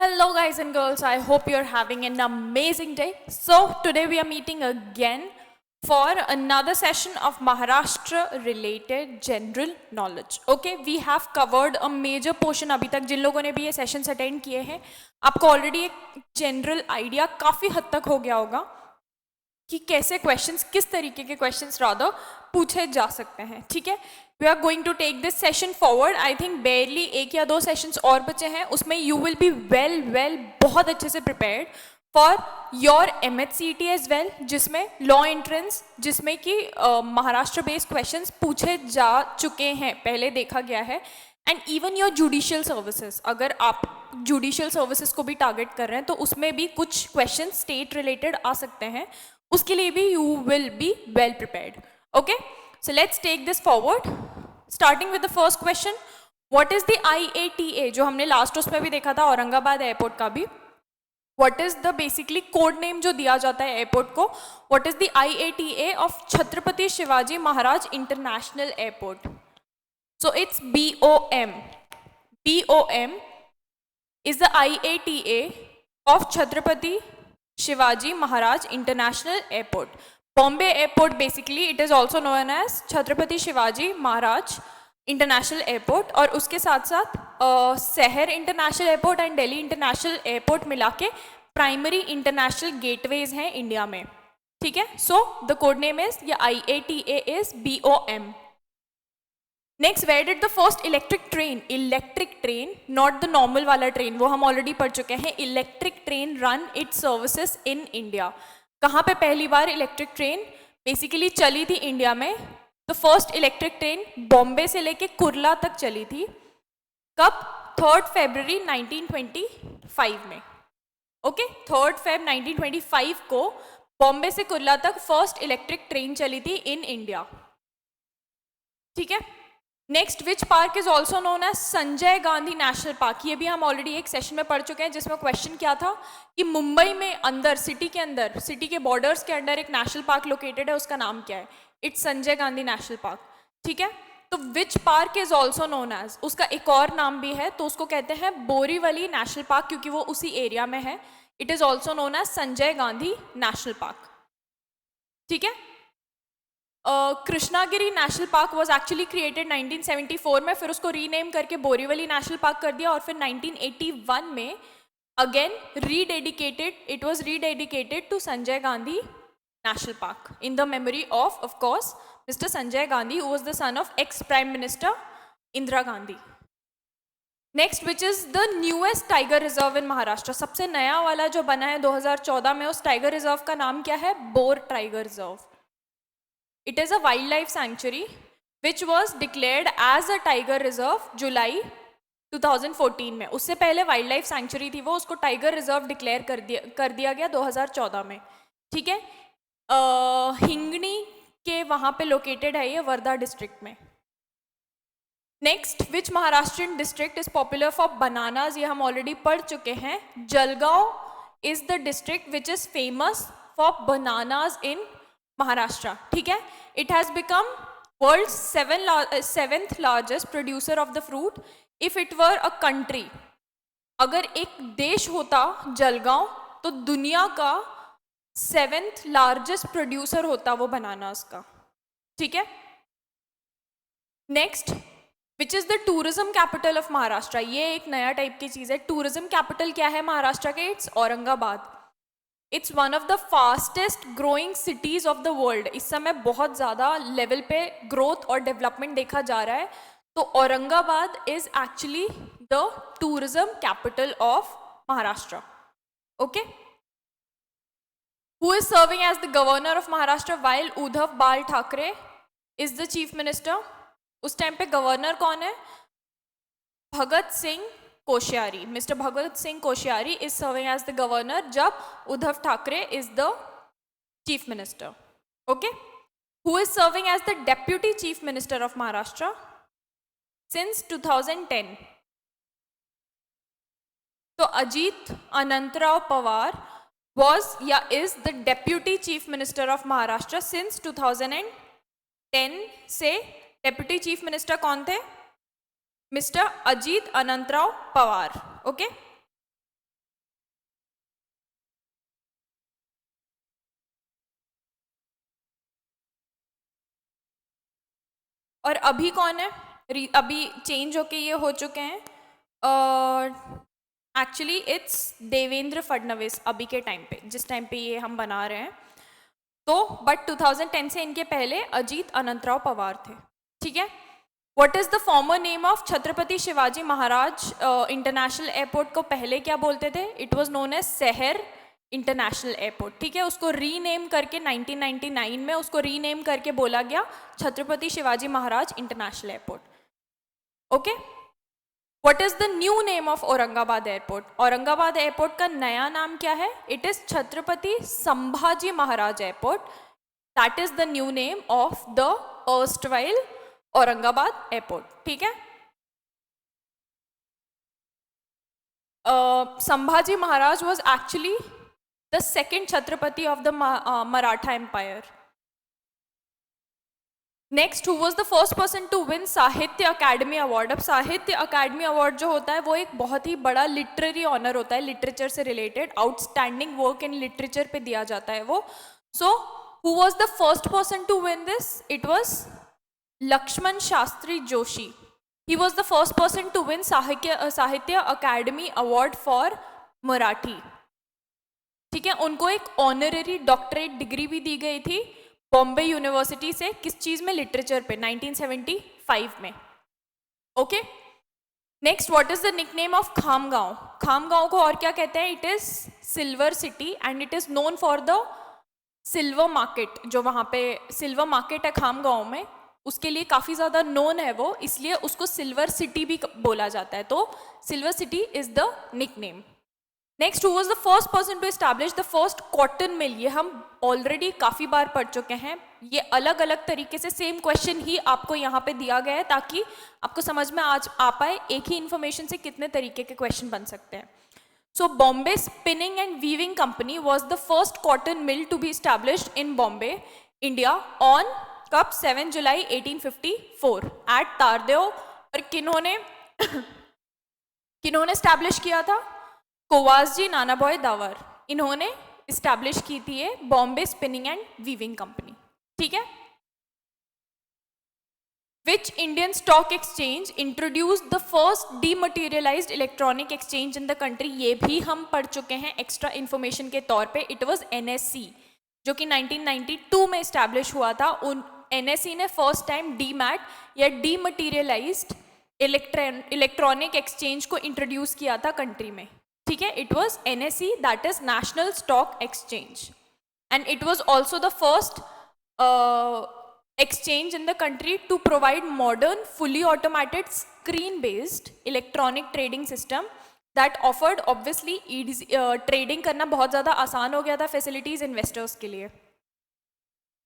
Hello guys and girls, I hope you're having an amazing day. So today we are meeting again for another session of Maharashtra related general knowledge. Okay, we have covered a major portion अभी तक. जिन लोगों ने भी ये sessions attend किए हैं आपको already एक जनरल आइडिया काफ़ी हद तक हो गया होगा कि कैसे क्वेश्चंस, किस तरीके के क्वेश्चंस रादर पूछे जा सकते हैं. ठीक है, we are going to take this session forward. I think barely 1 या 2 सेशंस और बचे हैं, उसमें यू विल बी वेल बहुत अच्छे से prepared for your MHCET as well, जिसमें लॉ एंट्रेंस, जिसमें कि महाराष्ट्र बेस्ड क्वेश्चंस पूछे जा चुके हैं, पहले देखा गया है. And even your judicial services, अगर आप जुडिशियल सर्विसेज को भी टारगेट कर रहे हैं तो उसमें भी कुछ क्वेश्चन स्टेट रिलेटेड आ सकते हैं, उसके लिए भी you will be well prepared. Okay, so let's take this forward. Starting with the first question, what is the IATA, जो हमने लास्ट उसमें भी देखा था औरंगाबाद एयरपोर्ट का भी. What is the basically code name जो दिया जाता है एयरपोर्ट को, what is the IATA of Chhatrapati Shivaji Maharaj international airport. So it's BOM. BOM is the IATA of Chhatrapati Shivaji Maharaj International Airport. Bombay Airport, basically it is also known as Chhatrapati Shivaji Maharaj International Airport. और उसके साथ साथ Sahar international airport and Delhi international airport मिला के primary international gateways हैं India में. ठीक है, so the code name is या IATA is BOM. Next, where did the first electric train, not the normal वाला ट्रेन, वो हम ऑलरेडी पढ़ चुके हैं, electric train run its services in India. कहाँ पे पहली बार इलेक्ट्रिक ट्रेन बेसिकली चली थी इंडिया में? The first electric train Bombay से लेके कुर्ला तक चली थी. कब? 3 फरवरी 1925 में. ओके, 3 फरवरी 1925 को बॉम्बे से कुर्ला तक फर्स्ट इलेक्ट्रिक ट्रेन चली थी इन इंडिया. ठीक है. Next, which park is also known as Sanjay Gandhi national park. ये भी हम ऑलरेडी एक सेशन में पढ़ चुके हैं, जिसमें क्वेश्चन क्या था कि मुंबई में अंदर, सिटी के अंदर, सिटी के बॉर्डर्स के अंदर एक नेशनल पार्क लोकेटेड है, उसका नाम क्या है? It's Sanjay Gandhi national park. ठीक है, तो which park is also known as, उसका एक और नाम भी है, तो उसको कहते हैं बोरीवली नेशनल पार्क, क्योंकि वो उसी एरिया में है. It is also known as Sanjay Gandhi national park. ठीक है. Krishnagiri national park was actually created 1974 में, फिर उसको रीनेम करके बोरीवली नेशनल पार्क कर दिया, और फिर 1981 में again rededicated, it was rededicated to Sanjay Gandhi national park in the memory of course mister Sanjay Gandhi, who was the son of ex prime minister Indira Gandhi. Next, which is the newest tiger reserve in Maharashtra. सबसे नया वाला जो बना है 2014 में, उस टाइगर रिजर्व का नाम क्या है? Bore tiger reserve. It is a wildlife sanctuary which was declared as a tiger reserve जुलाई 2014 में. उससे पहले वाइल्ड लाइफ सेंचुरी थी वो, उसको टाइगर रिजर्व डिक्लेयर कर दिया गया 2014 में. ठीक है. हिंगनी के वहाँ पे लोकेटेड है ये, वर्धा डिस्ट्रिक्ट में. Next, which Maharashtrian district is popular for bananas. ये हम ऑलरेडी पढ़ चुके हैं. Jalgaon is the district which is famous for bananas in Maharashtra. ठीक है. It has become world 7th largest producer of the fruit. If it were a country, अगर एक देश होता जलगांव, तो दुनिया का 7th लार्जेस्ट प्रोड्यूसर होता वो बनानास का. ठीक है. Next, which is the tourism capital of Maharashtra. ये एक नया टाइप की चीज है. टूरिज्म कैपिटल क्या है महाराष्ट्र के? It's Aurangabad. It's one of the fastest growing cities of the world. इस समय बहुत ज़्यादा लेवल पे ग्रोथ और डेवलपमेंट देखा जा रहा है, तो Aurangabad is actually the tourism capital of Maharashtra. Okay. Who is serving as the governor of Maharashtra while Uddhav Bal Thackeray is the chief minister. उस टाइम पे गवर्नर कौन है? Bhagat Singh Koshyari. Mister Bhagat Singh Koshyari is serving as the governor जब Uddhav Thackeray is the chief minister. Okay. Who is serving as the deputy chief minister of Maharashtra since 2010? तो Ajit Anantrao Pawar was या is the deputy chief minister of Maharashtra since 2010 से. Deputy chief minister कौन थे? Mister Ajit Anantrao Pawar. Okay. और अभी कौन है? अभी चेंज होके ये हो चुके हैं, एक्चुअली इट्स देवेंद्र फडणवीस अभी के टाइम पे, जिस टाइम पे ये हम बना रहे हैं। तो बट 2010 से इनके पहले अजीत अनंतराव पवार थे, ठीक है। What is the former name of Chhatrapati Shivaji Maharaj international airport को पहले क्या बोलते थे? इट वाज नोन एज शहर इंटरनेशनल एयरपोर्ट, ठीक है। उसको रीनेम करके 1999 में उसको रीनेम करके बोला गया Chhatrapati Shivaji Maharaj international airport, okay. What is the new name of Aurangabad airport? Aurangabad airport का नया नाम क्या है? It is Chhatrapati Sambhaji Maharaj airport, that is the new name of the erstwhile Aurangabad airport, ठीक है। Sambhaji Maharaj was actually the second Chhatrapati of the Maratha Empire. Next, who was the first person to win Sahitya academy award? अब Sahitya academy award जो होता है वो एक बहुत ही बड़ा लिटरेरी ऑनर होता है, लिटरेचर से related outstanding work in literature पे दिया जाता है वो। So who was the first person to win this? It was Lakshman Shastri Joshi. He was the first person to win Sahitya academy award for Marathi, ठीक है। उनको एक ऑनररी डॉक्टरेट डिग्री भी दी गई थी बॉम्बे यूनिवर्सिटी से, किस चीज में? लिटरेचर पे, 1975 में, okay. Next, what is the nickname of Khamgaon? Khamgaon को और क्या कहते हैं? It is silver city and it is known for the silver market. जो वहां पे सिल्वर मार्केट है खामगांव में, उसके लिए काफी ज्यादा नोन है वो, इसलिए उसको सिल्वर सिटी भी बोला जाता है। तो silver city is the nickname. Next, who was the first person to establish the first cotton mill? ये हम ऑलरेडी काफ़ी बार पढ़ चुके हैं। ये अलग अलग तरीके से सेम क्वेश्चन ही आपको यहाँ पे दिया गया है ताकि आपको समझ में आज आ पाए एक ही इंफॉर्मेशन से कितने तरीके के क्वेश्चन बन सकते हैं। So Bombay spinning and weaving company was the first cotton mill to be established in Bombay, India on कब? 7 जुलाई 1854 एट तारदेव। और किन्होंने एस्टैब्लिश किया था? कोवासजी नानाबॉय दावर, इन्होंने इस्टेब्लिश की थी ये Bombay spinning and weaving company, ठीक है। Which Indian stock exchange introduce the first dematerialised electronic exchange in the country? ये भी हम पढ़ चुके हैं एक्स्ट्रा इन्फॉर्मेशन के तौर पे। इट वाज NSE, जो कि 1992 में इस्टेब्लिश हुआ था। उन NSE ने फर्स्ट टाइम डीमैट या डीमटेरियलाइज्ड इलेक्ट्रॉनिक एक्सचेंज को इंट्रोड्यूस किया था कंट्री में, ठीक है। It was NSE, that is national stock exchange, and it was also the first exchange in the country to provide modern fully automated screen based electronic trading system that offered obviously trading करना बहुत ज़्यादा आसान हो गया था facilities investors के लिए।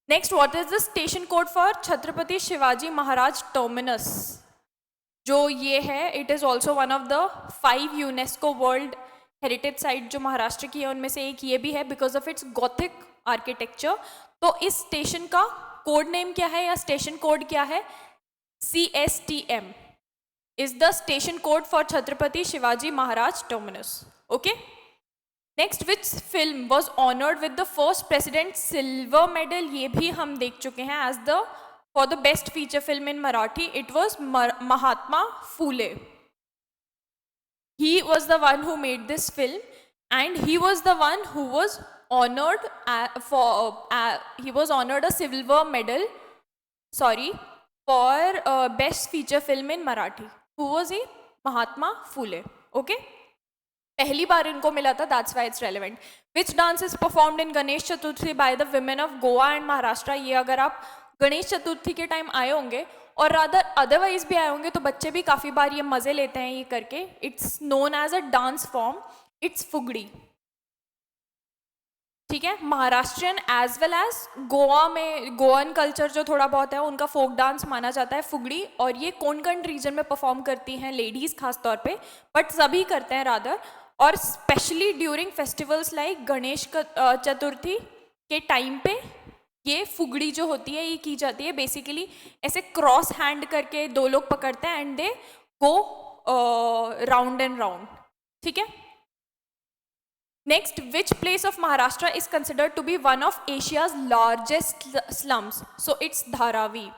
Next, what is the station code for Chhatrapati Shivaji Maharaj terminus? जो ये है, it is also one of the 5 UNESCO world heritage site जो महाराष्ट्र की है उनमें से एक ये भी है because of its Gothic architecture. तो इस स्टेशन का कोड नेम क्या है या स्टेशन कोड क्या है? CSTM is the station code for Chhatrapati Shivaji Maharaj terminus, okay. Next, which film was honoured with the first president silver medal? ये भी हम देख चुके हैं as the for the best feature film in Marathi. It was Mahatma Phule. He was the one who made this film, and he was the one who was honored he was honored a silver medal, sorry, for best feature film in Marathi. Who was he? Mahatma Phule. Okay. पहली बार इनको मिला था, that's why it's relevant. Which dance is performed in Ganesh Chaturthi by the women of Goa and Maharashtra? ये अगर आप गणेश चतुर्थी के time आए होंगे और रादर अदरवाइज भी आए होंगे तो बच्चे भी काफ़ी बार ये मज़े लेते हैं ये करके। It's known as a dance form, it's Fugdi, ठीक है। Maharashtrian as well as Goa में गोवन कल्चर जो थोड़ा बहुत है उनका फोक डांस माना जाता है फुगड़ी, और ये कोंकण रीजन में परफॉर्म करती हैं लेडीज़ खास तौर पे, बट सभी करते हैं रादर, और especially during festivals like Ganesh Chaturthi के टाइम पे ये फुगड़ी जो होती है ये की जाती है। बेसिकली ऐसे क्रॉस हैंड करके 2 लोग पकड़ते हैं and they go round and round, ठीक है। Next, which place of Maharashtra is considered to be one of Asia's largest slums? So it's Dharavi.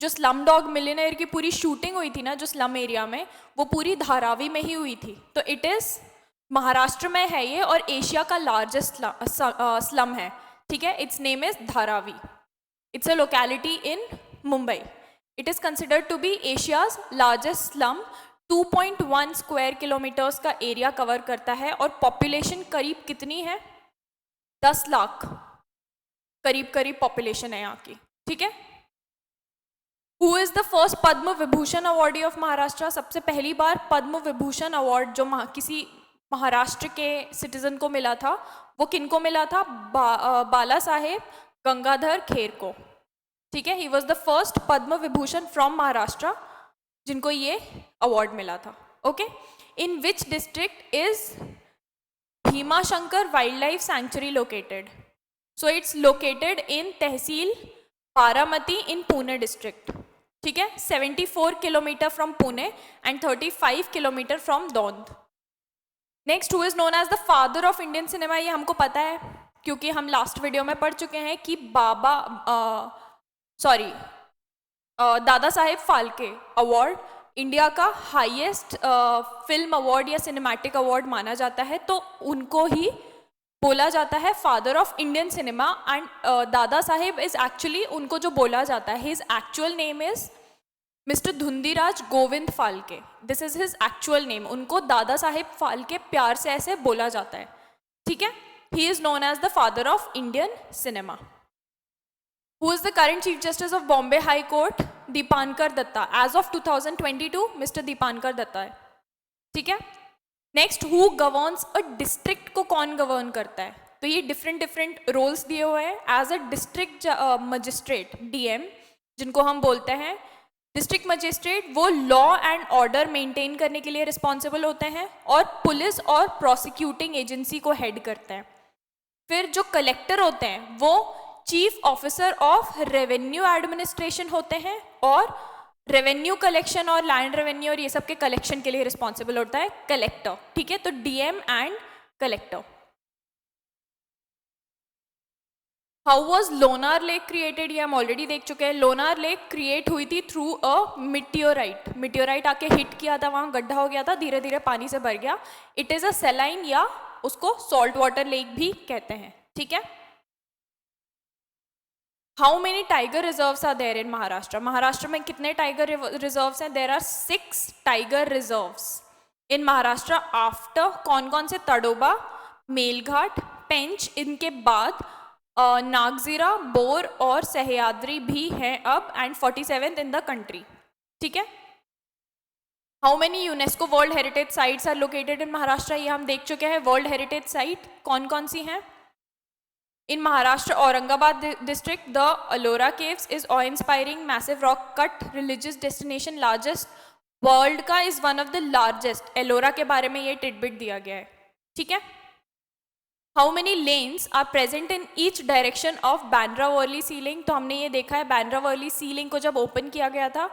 जो स्लम डॉग मिलियनेयर की पूरी शूटिंग हुई थी ना, जो स्लम एरिया में, वो पूरी धारावी में ही हुई थी। तो इट इज़ महाराष्ट्र में है ये, और एशिया का लार्जेस्ट स्लम है, ठीक है। Its name is Dharavi. It's a locality in Mumbai. It is considered to be Asia's largest slum. 2.1 square kilometres का एरिया कवर करता है, और पॉपुलेशन करीब कितनी है? 10 लाख करीब करीब पॉपुलेशन है यहाँ की, ठीक है। Who is the first Padma Vibhushan awardee of Maharashtra? सबसे पहली बार पद्म विभूषण अवार्ड जो किसी महाराष्ट्र के सिटीजन को मिला था, वो किनको मिला था? बाला साहेब गंगाधर खेर को, ठीक है। He was the first Padma Vibhushan from Maharashtra जिनको ये अवार्ड मिला था, okay. In which district is Bhimashankar wildlife sanctuary located? So it's located in tehsil Baramati in Pune district, ठीक है। 74 kilometre from Pune and 35 kilometre from Daund. Next, who is known as the father of Indian cinema? ये हमको पता है क्योंकि हम लास्ट वीडियो में पढ़ चुके हैं कि दादा साहेब फाल्के अवार्ड इंडिया का हाईएस्ट फिल्म अवार्ड या सिनेमैटिक अवार्ड माना जाता है, तो उनको ही बोला जाता है father of Indian cinema. And Dada Saheb is actually, उनको जो बोला जाता है, his actual name is mister Dhundiraj Govind Phalke. This is his actual name. उनको दादा साहेब फाल्के प्यार से ऐसे बोला जाता है, ठीक है। He is known as the father of Indian cinema. Who is the current chief justice of Bombay high court? Dipankar Datta. As of 2022 mister Dipankar Datta है, ठीक है। Next, who governs a district? को कौन गवर्न करता है? तो ये डिफरेंट रोल्स दिए हुए हैं। As a district magistrate, DM जिनको हम बोलते हैं, डिस्ट्रिक्ट मजिस्ट्रेट, वो लॉ एंड ऑर्डर मेंटेन करने के लिए रिस्पॉन्सिबल होते हैं और पुलिस और प्रोसिक्यूटिंग एजेंसी को हेड करते हैं। फिर जो कलेक्टर होते हैं वो chief officer of revenue administration होते हैं, और रेवेन्यू कलेक्शन और लैंड रेवेन्यू और ये सब के कलेक्शन के लिए रिस्पॉन्सिबल होता है कलेक्टर, ठीक है। तो DM and collector. How was Lonar lake created? ये हम ऑलरेडी देख चुके हैं। लोनार लेक क्रिएट हुई थी थ्रू अ मिटियोराइट। मिटियोराइट आके हिट किया था, वहाँ गड्ढा हो गया था, धीरे धीरे पानी से भर गया। इट इज़ अ सेलाइन, या उसको सॉल्ट वाटर लेक भी कहते हैं, ठीक है। How many tiger reserves are there in Maharashtra? Maharashtra में कितने टाइगर रिजर्व्स हैं? There are 6 tiger reserves in Maharashtra. After कौन कौन से? तड़ोबा, मेलघाट, पेंच, इनके बाद नागजीरा, बोर और सह्याद्री भी हैं अब, and 47th in the country, ठीक है। How many UNESCO world heritage sites are located in Maharashtra? ये हम देख चुके हैं। वर्ल्ड हेरिटेज साइट कौन कौन सी हैं in Maharashtra? Aurangabad district, the Ellora caves is awe inspiring massive rock cut religious destination, largest world का, is one of the largest. Ellora के बारे में ये टिडबिट दिया गया है, ठीक है। How many lanes are present in each direction of Bandra Worli sea link? तो हमने ये देखा है, बांद्रा वर्ली सी लिंक को जब ओपन किया गया था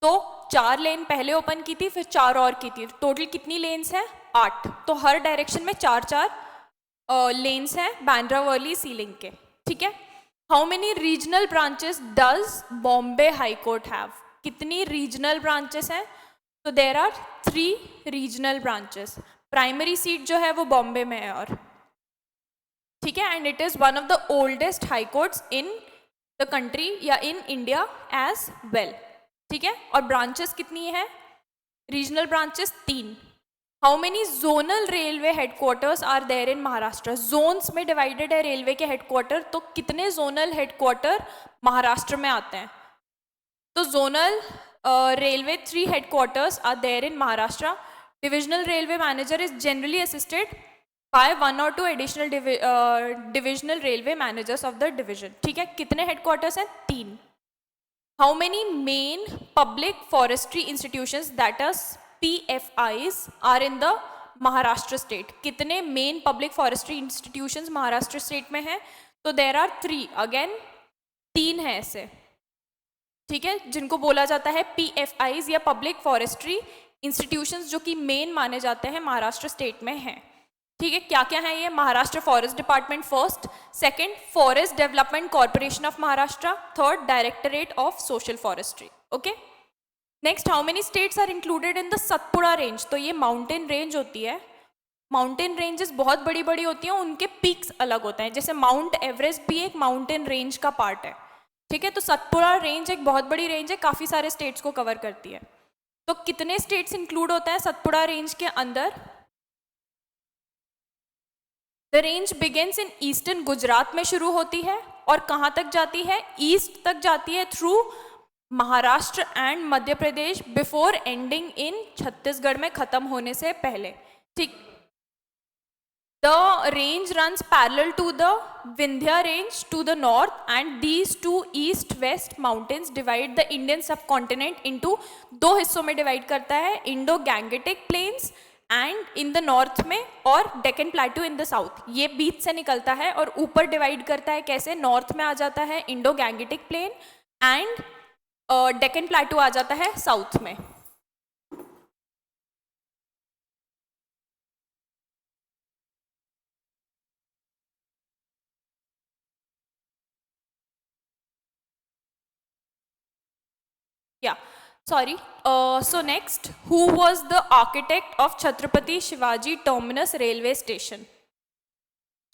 तो 4 लेन पहले ओपन की थी, फिर 4 और की थी। टोटल कितनी लेन्स हैं? 8। तो हर डायरेक्शन में 4-4 लेन्स हैं बांद्रा वर्ली सी लिंक के, ठीक है। How many regional branches does Bombay high court have? कितनी रीजनल ब्रांचेस हैं? तो there are 3 regional branches. Primary seat जो है वो बॉम्बे में है, और ठीक है, and it is one of the oldest high courts in the country या इन इंडिया एज वेल, ठीक है। और ब्रांचेस कितनी है? Regional branches 3। How many zonal railway headquarters are there in Maharashtra? Zones में डिवाइडेड है रेलवे के हेडक्वार्टर, तो कितने जोनल हेडक्वार्टर महाराष्ट्र में आते हैं? तो zonal railway 3 headquarters are there in Maharashtra. Divisional railway manager is generally assisted by 1 or 2 additional divisional railway managers of the division, ठीक है। कितने हेडक्वार्टर्स हैं? 3। How many main public forestry institutions that is PFIs are in the Maharashtra state? कितने main public forestry institutions Maharashtra state में हैं? तो there are 3, again 3 है ऐसे, ठीक है, जिनको बोला जाता है PFIs या पब्लिक फॉरेस्ट्री इंस्टीट्यूशंस, जो कि मेन माने जाते हैं महाराष्ट्र स्टेट में हैं, ठीक है, क्या क्या है ये? Maharashtra forest department first, second forest development corporation of Maharashtra, third directorate of social forestry. Okay, next, how many states are included in the Satpura range? तो ये माउंटेन रेंज होती है, माउंटेन रेंजेस बहुत बड़ी बड़ी होती हैं, उनके पीक्स अलग होते हैं, जैसे माउंट एवरेस्ट भी एक माउंटेन रेंज का पार्ट है। ठीक है, तो सतपुड़ा रेंज एक बहुत बड़ी रेंज है, काफ़ी सारे स्टेट्स को कवर करती है। तो कितने स्टेट्स इंक्लूड होते हैं सतपुड़ा रेंज के अंदर? The range begins in eastern Gujarat में शुरू होती है और कहाँ तक जाती है? ईस्ट तक जाती है through Maharashtra and Madhya Pradesh before ending in Chhattisgarh में खत्म होने से पहले। ठीक, the range runs parallel to the Vindhya range to the north, and these two east-west mountains divide the Indian subcontinent into दो हिस्सों में डिवाइड करता है, Indo Gangetic plains and in the north में, और डेक्कन प्लेटू इन द साउथ। ये बीच से निकलता है और ऊपर डिवाइड करता है, कैसे? नॉर्थ में आ जाता है Indo Gangetic plain and Deccan plateau आ जाता है साउथ में। Yeah, sorry. So next, who was the architect of Chhatrapati Shivaji Terminus railway station?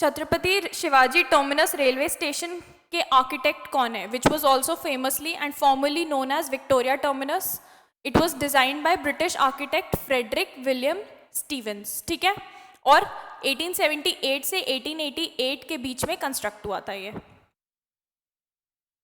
Chhatrapati Shivaji terminus railway station के आर्किटेक्ट कौन है? Which was also famously and formally known as Victoria terminus. It was designed by British architect Frederick William Stevens. ठीक है, और 1878 से 1888 के बीच में construct हुआ था ये।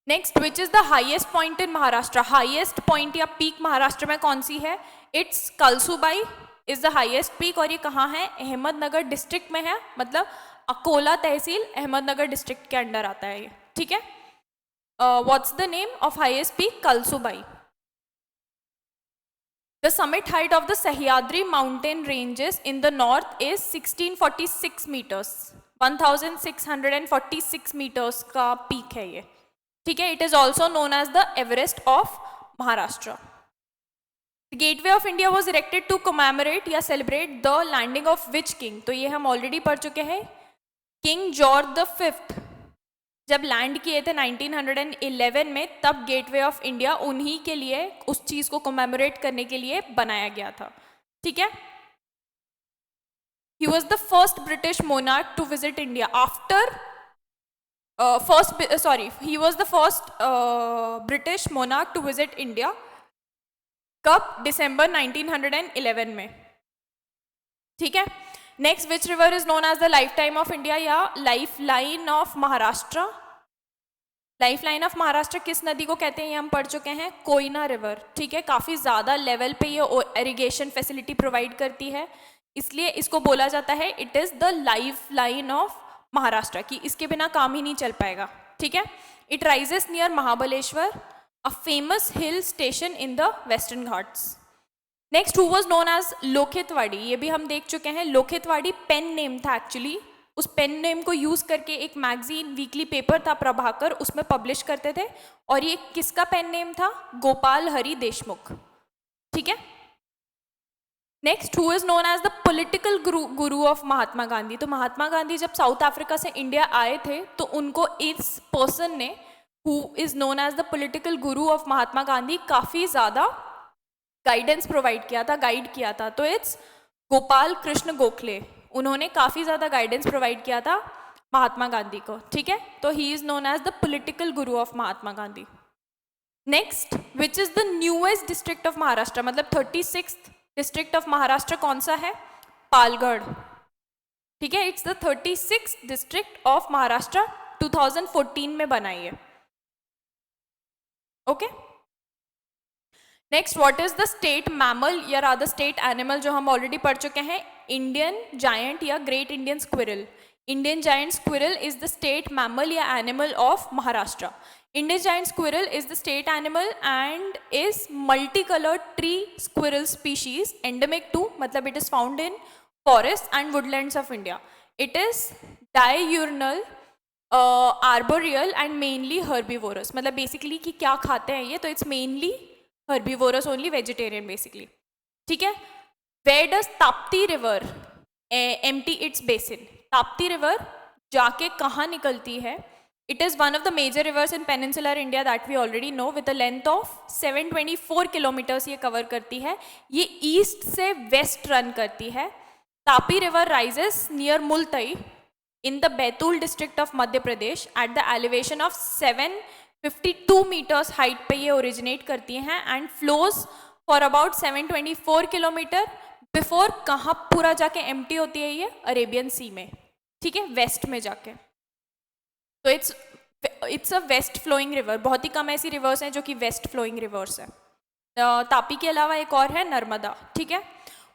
Next, which is the highest point in Maharashtra? Highest point या पीक महाराष्ट्र में कौन सी है? It's Kalsubai is the highest peak, और ये कहाँ है? अहमदनगर डिस्ट्रिक्ट में है, मतलब अकोला तहसील अहमदनगर डिस्ट्रिक्ट के अंडर आता है ये। ठीक है, what's the name of highest peak? Kalsubai. The summit height of the Sahyadri mountain ranges in the north is 1646 metres, 1646 metres का पीक है ये। ठीक है, it is also known as the Everest of Maharashtra. Gateway of India was erected to commemorate या celebrate the landing of which king? तो ये हम already पढ़ चुके हैं, किंग जॉर्ज द फिफ्थ जब लैंड किए थे 1911 में, तब गेटवे ऑफ इंडिया उन्हीं के लिए, उस चीज को कमेमोरेट करने के लिए बनाया गया था। ठीक है, he was the first British monarch to visit India after he was the first British monarch to visit India. कब? दिसंबर 1911 में। ठीक है, next, which river is known as the lifetime of India या lifeline of Maharashtra? Lifeline of Maharashtra किस नदी को कहते हैं? ये हम पढ़ चुके हैं, कोयना रिवर। ठीक है, काफी ज्यादा लेवल पे ये इरिगेशन फैसिलिटी प्रोवाइड करती है, इसलिए इसको बोला जाता है it is the life line of Maharashtra, की इसके बिना काम ही नहीं चल पाएगा। ठीक है, it rises near Mahabaleshwar, a famous hill station in the Western Ghats. Next, who was known as Lokhitwadi? ये भी हम देख चुके हैं, लोखितवाड़ी पेन नेम था एक्चुअली। उस पेन नेम को यूज करके एक मैगजीन वीकली पेपर था प्रभाकर, उसमें पब्लिश करते थे, और ये किसका पेन नेम था? गोपाल हरि देशमुख। ठीक है, next, who is known as the political guru of Mahatma Gandhi? तो महात्मा गांधी जब साउथ अफ्रीका से इंडिया आए थे, तो उनको इस पर्सन ने, who is known as the political guru of Mahatma Gandhi, काफी ज्यादा गाइडेंस प्रोवाइड किया था, गाइड किया था। तो इट्स गोपाल कृष्ण गोखले, उन्होंने काफी ज्यादा गाइडेंस प्रोवाइड किया था महात्मा गांधी को। ठीक है, तो he is known as the political guru of Mahatma Gandhi. Next, which is the newest district of Maharashtra? मतलब 36th डिस्ट्रिक्ट ऑफ महाराष्ट्र कौन सा है? पालगढ़। ठीक है, it's the 36th district of Maharashtra, 2014 में बनाई है। Okay, next, what is the state mammal या रादर स्टेट एनिमल, जो हम ऑलरेडी पढ़ चुके हैं, इंडियन जायंट या great Indian squirrel. Indian giant squirrel is the state mammal या animal of Maharashtra. Indian giant squirrel is the state animal and is multicolored tree squirrel species endemic to, मतलब it is found in forests and woodlands of India. It is diurnal, arboreal and mainly herbivorous. मतलब basically कि क्या खाते हैं ये, तो it's mainly herbivorous, only vegetarian basically. ठीक है, where does Tapti river empty its basin. Tapti river जाके कहाँ निकलती है? It is one of the major rivers in peninsular India that we already know with a length of 724 kilometers ये cover करती है. ये east से west run करती है. Tapi river rises near Multai in the Baitul district of Madhya Pradesh at the elevation of 752 meters height पे ये originate करती हैं and flows for about 724 kilometer before कहाँ पूरा जाके empty होती है ये अरेबियन सी में, ठीक है, वेस्ट में जाके. तो it's a west flowing river. बहुत ही कम ऐसी रिवर्स हैं जो कि वेस्ट फ्लोइंग रिवर्स हैं. तापी के अलावा एक और है नर्मदा, ठीक है.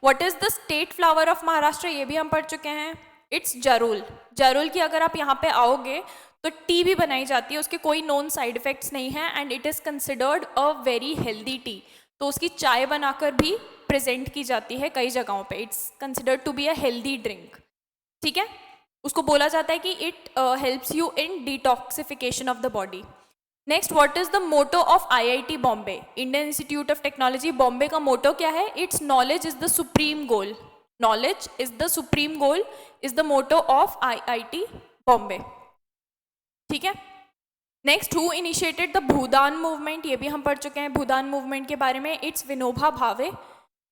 What is the state flower of Maharashtra? ये भी हम पढ़ चुके हैं. इट्स जरूल. जरूल की अगर आप यहाँ पे आओगे तो टी भी बनाई जाती है, उसके कोई नोन साइड इफेक्ट्स नहीं है and it is considered a very healthy T. तो उसकी चाय बनाकर भी प्रेजेंट की जाती है कई जगहों पे. It's considered to be a healthy drink, ठीक है. उसको बोला जाता है कि it helps you in detoxification of the body. Next, what is the motto of IIT Bombay? Indian institute of technology Bombay का मोटो क्या है? It's knowledge is the supreme goal. Knowledge is the supreme goal is the motto of IIT Bombay, ठीक है. Next, who initiated the Bhoodan movement? ये भी हम पढ़ चुके हैं भूदान मूवमेंट के बारे में. इट्स विनोबा भावे.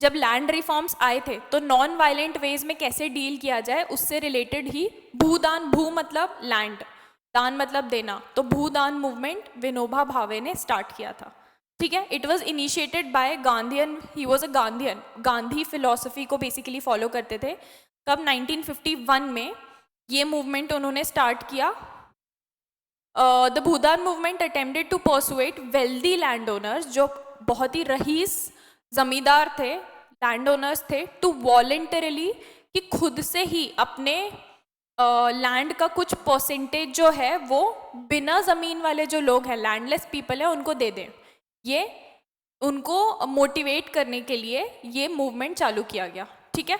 जब लैंड रिफॉर्म्स आए थे तो नॉन वायलेंट वेज में कैसे डील किया जाए उससे रिलेटेड ही भूदान, भू मतलब लैंड, दान मतलब देना, तो भूदान मूवमेंट विनोबा भावे ने स्टार्ट किया था, ठीक है. It was initiated by Gandhian. He was a Gandhian. Gandhi philosophy को बेसिकली फॉलो करते थे. कब? 1951 में ये मूवमेंट उन्होंने स्टार्ट किया. The Bhoodan movement attempted to persuade wealthy land owners, जो बहुत ही रईस जमींदार थे, लैंड ओनर्स थे, टू वॉलेंटरली कि खुद से ही अपने लैंड का कुछ परसेंटेज जो है वो बिना ज़मीन वाले जो लोग हैं, लैंडलेस पीपल है, उनको दे दें. ये उनको मोटिवेट करने के लिए ये मूवमेंट चालू किया गया, ठीक है.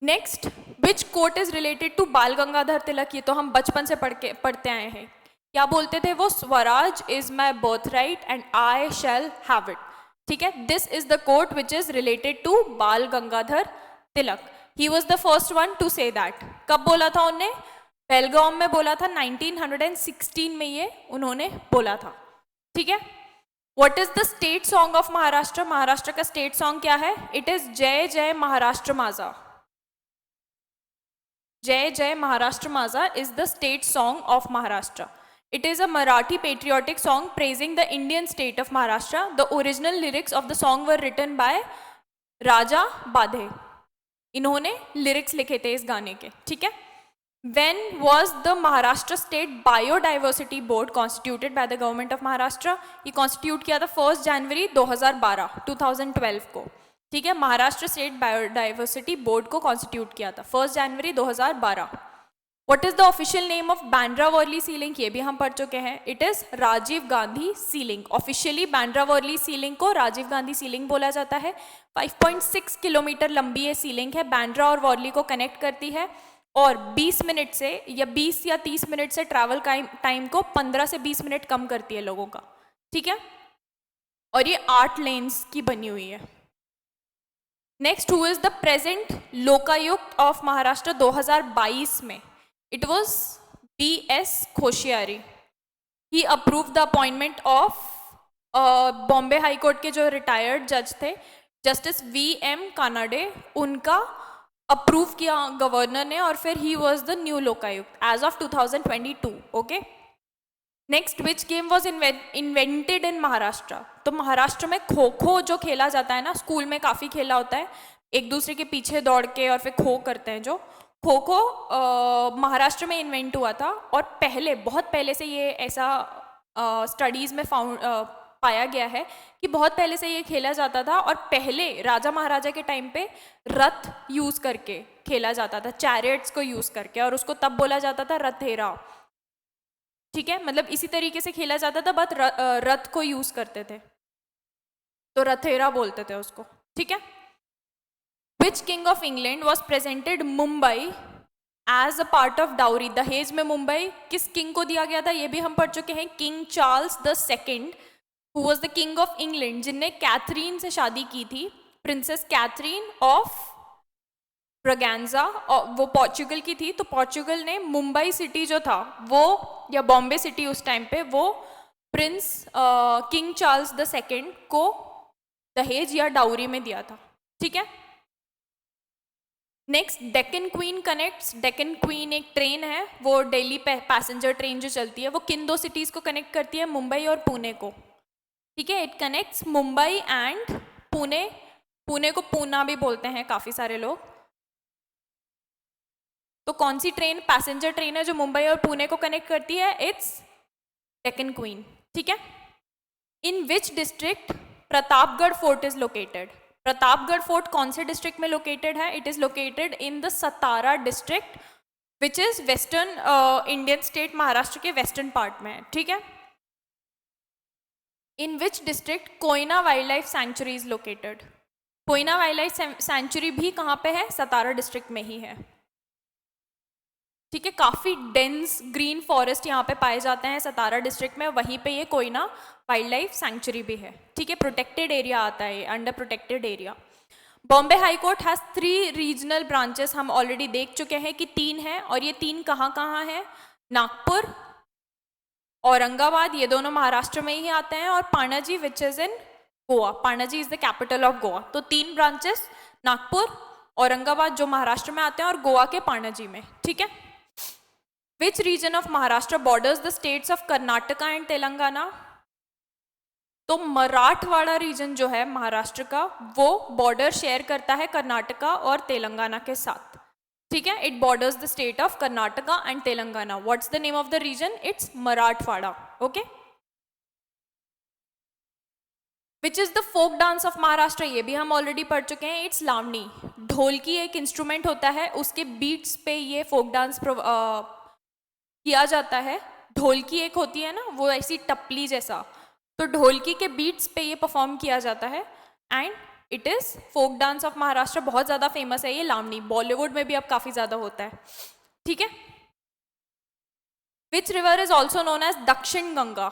Next, which quote is related to Bal Gangadhar तिलक? ये तो हम बचपन से पढ़ते आए हैं. क्या बोलते थे वो? Swaraj is my birthright and I shall have it, ठीक है. This is the quote which is related to Bal Gangadhar Tilak. He was the first one to say that. कब बोला था उन्होंने? बेलगाम में बोला था. 1916 में ये उन्होंने बोला था, ठीक है. What is the state song of Maharashtra? Maharashtra का स्टेट सॉन्ग क्या है? इट इज जय जय महाराष्ट्र माझा. जय जय महाराष्ट्र माझा is the state song of Maharashtra. It is a Marathi patriotic song praising the Indian state of Maharashtra. The original lyrics of the song were written by Raja Badhe. इन्होंने lyrics लिखे थे इस गाने के, ठीक है. When was the Maharashtra State Biodiversity Board constituted by the government of Maharashtra? ये constitute किया था 1 जनवरी 2012 को, ठीक है. महाराष्ट्र स्टेट बायोडाइवर्सिटी बोर्ड को कॉन्स्टिट्यूट किया था 1 जनवरी 2012. What is the official name of Bandra Worli sea link? ये भी हम पढ़ चुके हैं. It is Rajiv Gandhi sea link. Officially Bandra Worli sea link को राजीव गांधी सी लिंक बोला जाता है. 5.6 किलोमीटर लंबी ये सी लिंक है. बांद्रा और वर्ली को कनेक्ट करती है और 20 मिनट से या 20 या 30 मिनट से ट्रैवल टाइम को 15 से 20 मिनट कम करती है लोगों का, ठीक है. और ये 8 लेन्स की बनी हुई है. Next, who is the present Lokayukta of Maharashtra 2022 में? It was BS Koshyari. He approve the appointment of Bombay high court के जो रिटायर्ड जज थे जस्टिस VM कानाडे, उनका अप्रूव किया गवर्नर ने और फिर he was the new Lokayukta as of 2022, okay. Next, which game was invented in Maharashtra? तो महाराष्ट्र में खो खो जो खेला जाता है ना, स्कूल में काफ़ी खेला होता है, एक दूसरे के पीछे दौड़ के और फिर खो करते हैं. जो खो खो महाराष्ट्र में इन्वेंट हुआ था और पहले, बहुत पहले से ये ऐसा स्टडीज़ में पाया गया है कि बहुत पहले से ये खेला जाता था. और पहले राजा महाराजा के टाइम पे रथ यूज़ करके खेला जाता था, चैरियट्स को यूज़ करके, और उसको तब बोला जाता था रथेरा, ठीक है. मतलब इसी तरीके से खेला जाता था, बट रथ को यूज करते थे तो रथेरा बोलते थे उसको, ठीक है. Which king of England was presented Mumbai as a part of dowry? दहेज में मुंबई किस किंग को दिया गया था? ये भी हम पढ़ चुके हैं. King Charles II, who was the king of England, जिनने कैथरीन से शादी की थी, प्रिंसेस कैथरीन ऑफ ब्रगैंजा, और वो पोर्चुगल की थी, तो पोर्चुगल ने मुंबई सिटी जो था वो, या बॉम्बे सिटी उस टाइम पे, वो Prince king Charles the second को दहेज या डाउरी में दिया था, ठीक है। Next, Deccan queen connects. Deccan queen एक ट्रेन है, वो डेली पैसेंजर ट्रेन जो चलती है, वो किन दो सिटीज़ को कनेक्ट करती है? मुंबई और पुणे को, ठीक है। It connects Mumbai and Pune. Pune को पूना भी बोलते हैं काफ़ी सारे लोग। तो कौन सी ट्रेन पैसेंजर ट्रेन है जो मुंबई और पुणे को कनेक्ट करती है? इट्स डेक्कन क्वीन, ठीक है। In which district Pratapgarh fort is located? Pratapgarh fort कौन से डिस्ट्रिक्ट में लोकेटेड है? It is located in the Satara district which is western Indian state Maharashtra के वेस्टर्न पार्ट में है, ठीक है। In which district Koyna wildlife sanctuary is located? Koyna wildlife sanctuary भी कहाँ पे है? सतारा डिस्ट्रिक्ट में ही है, ठीक है। काफ़ी डेंस ग्रीन फॉरेस्ट यहाँ पे पाए जाते हैं सतारा डिस्ट्रिक्ट में, वहीं पे ये कोयना वाइल्ड लाइफ सेंचुरी भी है, ठीक है। प्रोटेक्टेड एरिया आता है, under protected area. Bombay high court has 3 regional branches. हम ऑलरेडी देख चुके हैं कि 3 हैं, और ये 3 कहाँ कहाँ हैं? नागपुर, औरंगाबाद, ये दोनों महाराष्ट्र में ही आते हैं, और Panaji which is in Goa. Panaji is the capital of Goa. तो 3 ब्रांचेस, नागपुर, औरंगाबाद जो महाराष्ट्र में आते हैं, और गोवा के पाणाजी में, ठीक है। Which region of Maharashtra borders the states of Karnataka and Telangana? तो मराठवाड़ा रीजन जो है महाराष्ट्र का, वो बॉर्डर शेयर करता है कर्नाटका और तेलंगाना के साथ, ठीक है। It borders the state of Karnataka and Telangana. What's the name of the region? It's Marathwada, okay. Which is the folk dance of Maharashtra? ये भी हम ऑलरेडी पढ़ चुके हैं। इट्स लावनी। ढोलकी एक इंस्ट्रूमेंट होता है, उसके बीट्स पे ये फोक डांस किया जाता है। ढोलकी एक होती है ना, वो ऐसी टपली जैसा, तो ढोलकी के बीट्स पे ये परफॉर्म किया जाता है, and it is folk dance of Maharashtra. बहुत ज़्यादा फेमस है ये लावनी, बॉलीवुड में भी अब काफ़ी ज़्यादा होता है, ठीक है। Which river is also known as Dakshin Ganga?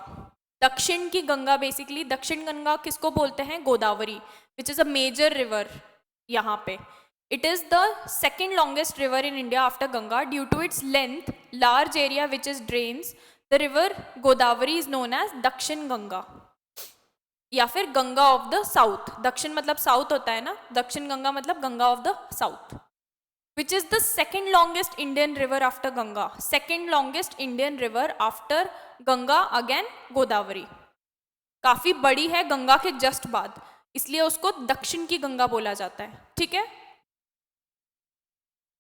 दक्षिण की गंगा, बेसिकली दक्षिण गंगा किसको बोलते हैं? Godavari, which is a major river यहाँ पे। It is the second longest river in India after Ganga. Due to its length, large area which is drains, the river Godavari is known as Dakshin Ganga, या फिर Ganga of the south. दक्षिण मतलब south होता है ना, दक्षिण गंगा मतलब Ganga of the south. Which is the second longest Indian river after Ganga? Second longest Indian river after Ganga, again Godavari. काफी बड़ी है गंगा के जस्ट बाद, इसलिए उसको दक्षिण की गंगा बोला जाता है, ठीक है।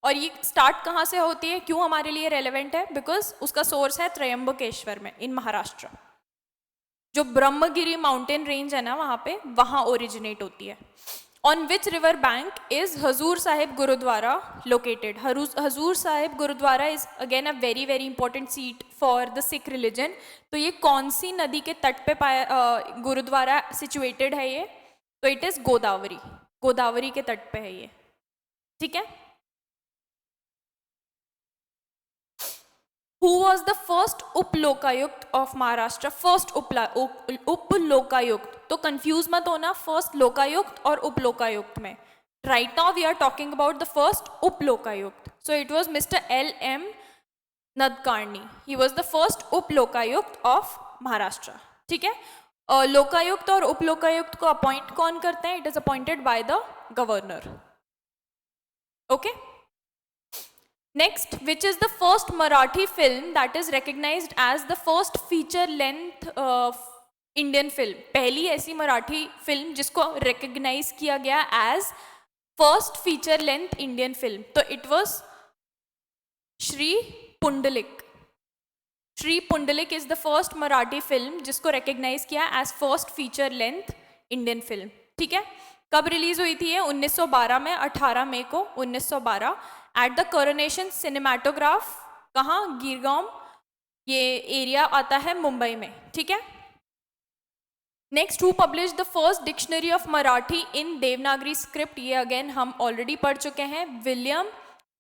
और ये स्टार्ट कहाँ से होती है, क्यों हमारे लिए रेलेवेंट है? बिकॉज उसका सोर्स है त्रयंबकेश्वर में इन महाराष्ट्र, जो ब्रह्मगिरी माउंटेन रेंज है ना, वहाँ पे, वहाँ ओरिजिनेट होती है। On which river bank is Hazur Sahib Gurudwara located? Hazur Sahib Gurudwara is again a very very important seat for the Sikh religion. तो ये कौन सी नदी के तट पे गुरुद्वारा सिचुएटेड है ये? तो इट इज गोदावरी, गोदावरी के तट पे है ये, ठीक है। Who was the first Upalokayukta of Maharashtra? First Upalokayukta, तो कंफ्यूज मत होना फर्स्ट लोकायुक्त और उपलोकायुक्त में। Right now we are talking about the first Upalokayukta. So it was Mr. L.M. Nadkarni. He was the first Upalokayukta of Maharashtra. ठीक है। लोकायुक्त और उपलोकायुक्त को अपॉइंट कौन करते हैं? It is appointed by the governor. Okay. Next, which is the first Marathi film that is recognized as the first feature length Indian film? पहली ऐसी Marathi film जिसको recognize किया गया as first feature length Indian film, तो it was Shri Pundalik. Shri Pundalik is the first Marathi film जिसको recognize किया as first feature length Indian film, ठीक है। कब रिलीज हुई थी ये? 1912 में, 18 मई को 1912 एट द कोरोनेशन सिनेमाटोग्राफ। कहाँ? गिरगांव, ये एरिया आता है मुंबई में, ठीक है। Next, who publish the first dictionary of Marathi in Devanagari script? ये अगेन हम ऑलरेडी पढ़ चुके हैं, William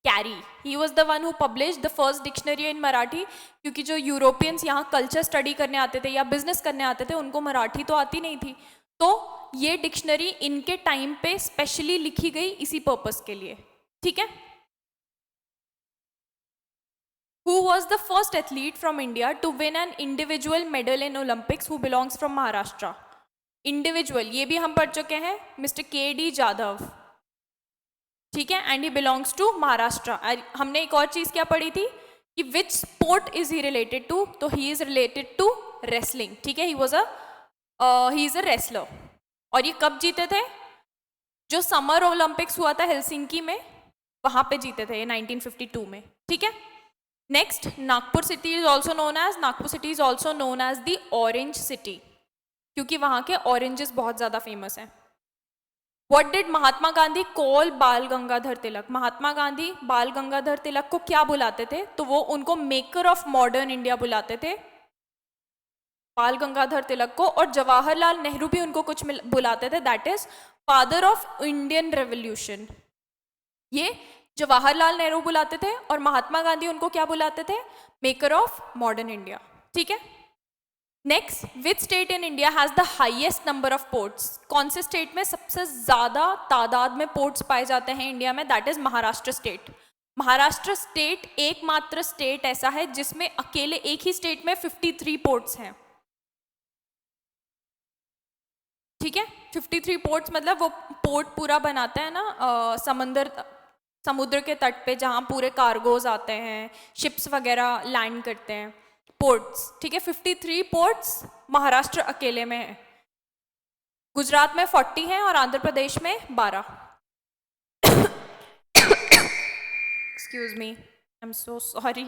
Carey. He was the one who publish the first dictionary इन मराठी, क्योंकि जो यूरोपियंस यहाँ कल्चर स्टडी करने आते थे या बिजनेस करने आते थे, उनको मराठी तो आती नहीं थी, तो ये डिक्शनरी इनके टाइम पे स्पेशली लिखी गई इसी पर्पस के लिए, ठीक है. Who was the first athlete from India to win an individual medal in Olympics who belongs from Maharashtra? Individual, ये भी हम पढ़ चुके हैं, मिस्टर KD जाधव. ठीक है, and he belongs to Maharashtra. हमने एक और चीज क्या पढ़ी थी कि which sport is he related to, तो he is related to wrestling. ठीक है, ही इज अ रेसलर. और ये कब जीते थे? जो समर ओलंपिक्स हुआ था हेलसिंकी में, वहां पे जीते थे 1952 में. ठीक है. Next, Nagpur city is also known as the orange city, क्योंकि वहां के ऑरेंजेस बहुत ज्यादा फेमस हैं. What did Mahatma Gandhi call बाल गंगाधर तिलक? महात्मा गांधी बाल गंगाधर तिलक को क्या बुलाते थे? तो वो उनको मेकर ऑफ मॉडर्न इंडिया बुलाते थे, बाल गंगाधर तिलक को. और जवाहरलाल नेहरू भी उनको कुछ बुलाते थे, that is father of Indian revolution. ये जवाहरलाल नेहरू बुलाते थे और महात्मा गांधी उनको क्या बुलाते थे? Maker of modern India. ठीक है. Next, which state in India has the highest number of ports? कौन से स्टेट में सबसे ज्यादा तादाद में पोर्ट्स पाए जाते हैं इंडिया में? That is Maharashtra state. Maharashtra state एकमात्र स्टेट ऐसा है जिसमें अकेले एक ही स्टेट में 53 पोर्ट्स हैं. ठीक है, 53 पोर्ट्स मतलब वो पोर्ट पूरा बनाते हैं ना समुद्र के तट पे, जहाँ पूरे कार्गोज आते हैं, शिप्स वगैरह लैंड करते हैं, पोर्ट्स. ठीक है, 53 पोर्ट्स महाराष्ट्र अकेले में है. गुजरात में 40 हैं और आंध्र प्रदेश में 12. Excuse me, I am so sorry,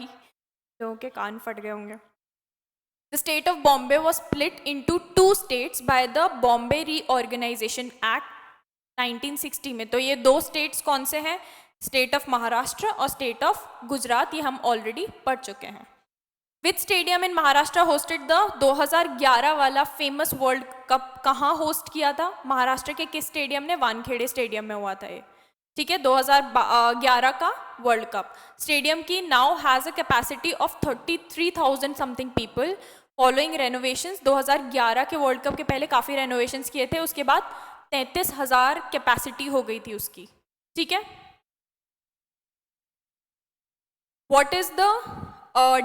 लोगों के कान फट गए होंगे. The state of Bombay was split into 2 states by the Bombay Reorganization Act 1960 में. तो ये 2 स्टेट्स कौन से हैं? स्टेट ऑफ महाराष्ट्र और स्टेट ऑफ गुजरात. ये हम ऑलरेडी पढ़ चुके हैं. Which stadium in Maharashtra hosted the 2011 वाला फेमस वर्ल्ड कप? कहाँ होस्ट किया था? महाराष्ट्र के किस स्टेडियम ने? वानखेड़े स्टेडियम में हुआ था ये. ठीक है, 2011 का वर्ल्ड कप. स्टेडियम की now has a capacity of 33,000 something people. Following renovations, 2011 के वर्ल्ड कप के पहले काफ़ी रेनोवेशंस किए थे, उसके बाद 33,000 कैपेसिटी हो गई थी उसकी. ठीक है. What is the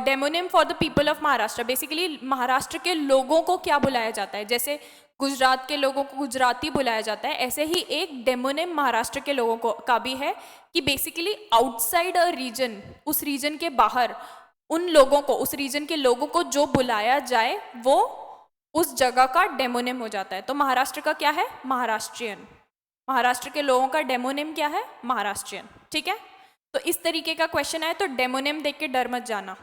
demonym for the people of Maharashtra? Basically Maharashtra के लोगों को क्या बुलाया जाता है? जैसे गुजरात के लोगों को गुजराती बुलाया जाता है, ऐसे ही एक डेमोनिम महाराष्ट्र के लोगों को का भी है कि बेसिकली आउटसाइड अ रीजन, उस रीजन के बाहर उन लोगों को, उस रीजन के लोगों को जो बुलाया जाए वो उस जगह का डेमोनिम हो जाता है. तो महाराष्ट्र का क्या है? महाराष्ट्रियन. महाराष्ट्र के लोगों का डेमोनिम क्या है? महाराष्ट्रियन. ठीक है. तो इस तरीके का क्वेश्चन है, तो डेमोनिम देख के डर मत जाना.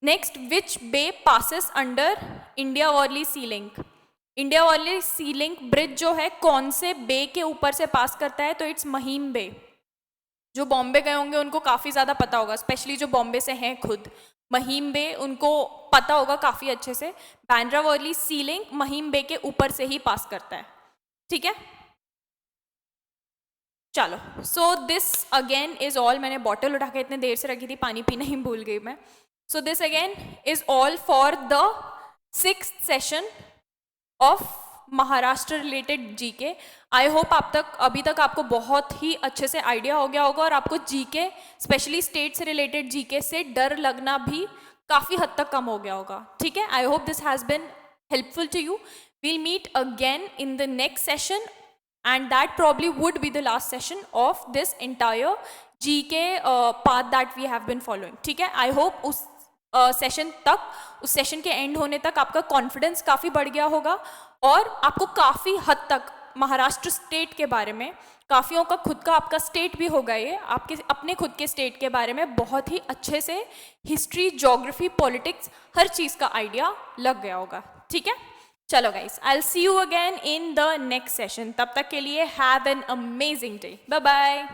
नेक्स्ट, विच बे पासेस अंडर इंडिया वाली सी लिंक? इंडिया वाली सी लिंक ब्रिज जो है कौन से बे के ऊपर से पास करता है? तो इट्स महीम बे. जो बॉम्बे गए होंगे उनको काफ़ी ज़्यादा पता होगा, स्पेशली जो बॉम्बे से हैं खुद. महीम बे उनको पता होगा काफ़ी अच्छे से. बांद्रा वर्ली सी लिंक महीम बे के ऊपर से ही पास करता है. ठीक है, चलो. So this again is all. मैंने बॉटल उठा के इतने देर से रखी थी, पानी पीना ही भूल गई मैं. So this again is all for the 6th session of Maharashtra related GK. I hope अभी तक आपको बहुत ही अच्छे से आइडिया हो गया होगा और आपको जीके, स्पेशली स्टेट से रिलेटेड जीके से डर लगना भी काफ़ी हद तक कम हो गया होगा. ठीक है, I hope this has been helpful to you. We'll meet again in the next session and that probably would be the last session of this entire GK path that we have been following. ठीक है, I hope उस session के and होने तक आपका confidence काफ़ी बढ़ गया होगा और आपको काफ़ी हद तक महाराष्ट्र स्टेट के बारे में, काफ़ियों का खुद का आपका स्टेट भी होगा, ये आपके अपने खुद के स्टेट के बारे में बहुत ही अच्छे से हिस्ट्री, ज्योग्राफी, पॉलिटिक्स, हर चीज़ का आइडिया लग गया होगा. ठीक है, चलो guys, I will see you again in the next session. तब तक के लिए have an amazing day. Bye bye.